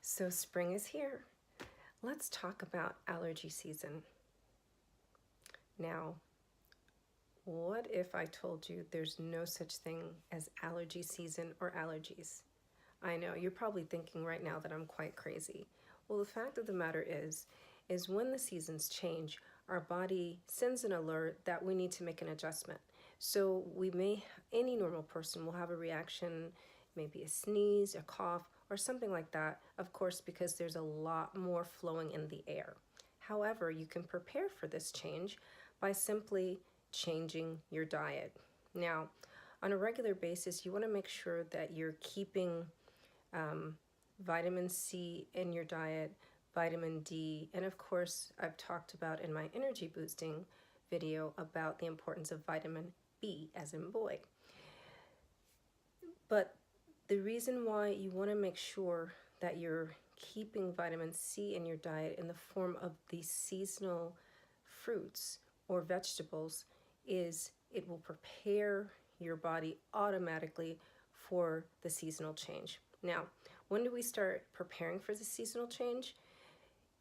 So spring is here. Let's talk about allergy season. Now, what if I told you there's no such thing as allergy season or allergies? I know, you're probably thinking right now that I'm quite crazy. Well, the fact of the matter is when the seasons change, our body sends an alert that we need to make an adjustment. So any normal person will have a reaction, maybe a sneeze, a cough, or something like that, of course, because there's a lot more flowing in the air. However, you can prepare for this change by simply changing your diet. Now, on a regular basis, you want to make sure that you're keeping vitamin C in your diet, vitamin D, and of course, I've talked about in my energy boosting video about the importance of vitamin B, as in boy. But the reason why you want to make sure that you're keeping vitamin C in your diet in the form of these seasonal fruits or vegetables is it will prepare your body automatically for the seasonal change. Now, when do we start preparing for the seasonal change?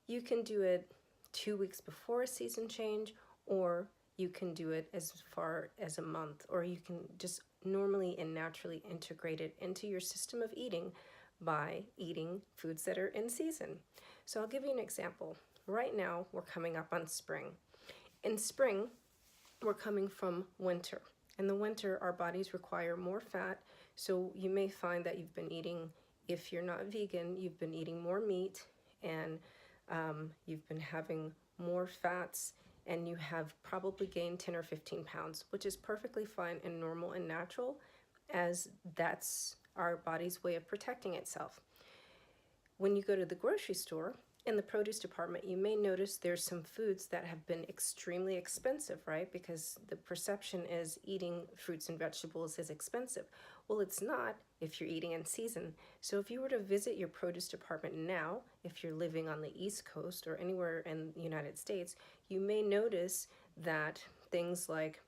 You can do it 2 weeks before a season change, or you can do it as far as a month, or you can just normally and naturally integrate it into your system of eating by eating foods that are in season. So I'll give you an example. Right now, we're coming up on spring. In spring, we're coming from winter. In the winter, our bodies require more fat, so you may find that you've been eating, if you're not vegan, you've been eating more meat, and you've been having more fats, and you have probably gained 10 or 15 pounds, which is perfectly fine and normal and natural, as that's our body's way of protecting itself. When you go to the grocery store, in the produce department, you may notice there's some foods that have been extremely expensive, right? Because the perception is eating fruits and vegetables is expensive. Well, it's not if you're eating in season. So if you were to visit your produce department now, if you're living on the East Coast or anywhere in the United States, you may notice that things like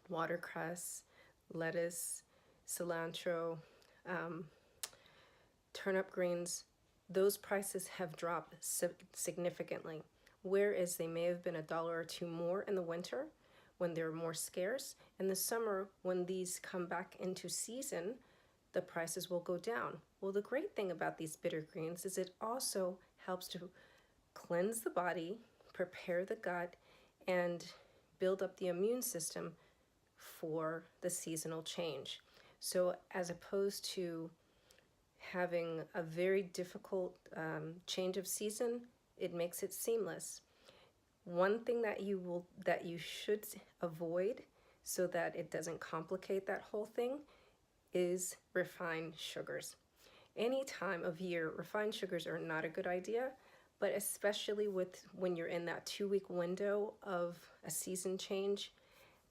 watercress, lettuce, cilantro, turnip greens, those prices have dropped significantly. Whereas they may have been $1 or $2 more in the winter when they're more scarce, in the summer when these come back into season, the prices will go down. Well, the great thing about these bitter greens is it also helps to cleanse the body, prepare the gut, and build up the immune system for the seasonal change. So as opposed to having a very difficult change of season, it makes it seamless. One thing that you should avoid so that it doesn't complicate that whole thing is refined sugars. Any time of year, refined sugars are not a good idea, but especially when you're in that 2-week window of a season change,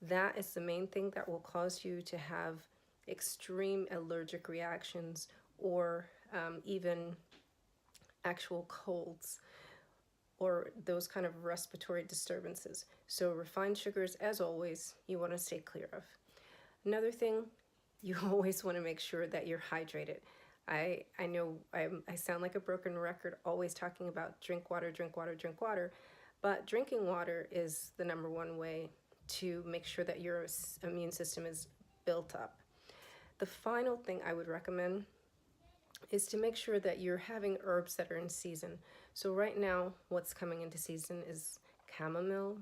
that is the main thing that will cause you to have extreme allergic reactions or even actual colds or those kind of respiratory disturbances. So refined sugars, as always, you want to stay clear of. Another thing, you always want to make sure that you're hydrated. I know I sound like a broken record always talking about drink water, drink water, drink water, but drinking water is the #1 way to make sure that your immune system is built up. The final thing I would recommend is to make sure that you're having herbs that are in season. So right now, what's coming into season is chamomile,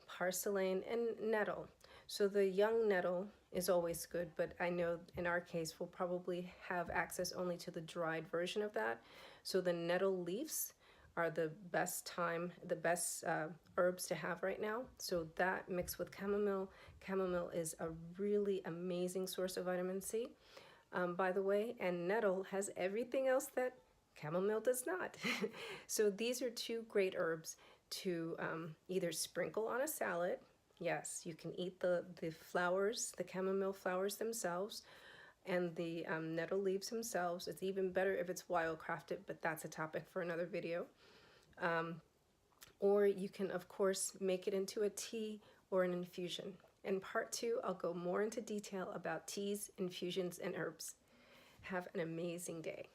parslane, and nettle. So the young nettle is always good, but I know in our case, we'll probably have access only to the dried version of that. So the nettle leaves are the best herbs to have right now. So that mixed with chamomile. Chamomile is a really amazing source of vitamin C, by the way, and nettle has everything else that chamomile does not. So these are 2 great herbs to either sprinkle on a salad. Yes, you can eat the flowers, the chamomile flowers themselves, and the nettle leaves themselves. It's even better if it's wildcrafted, but that's a topic for another video. Or you can, of course, make it into a tea or an infusion. In part 2, I'll go more into detail about teas, infusions, and herbs. Have an amazing day.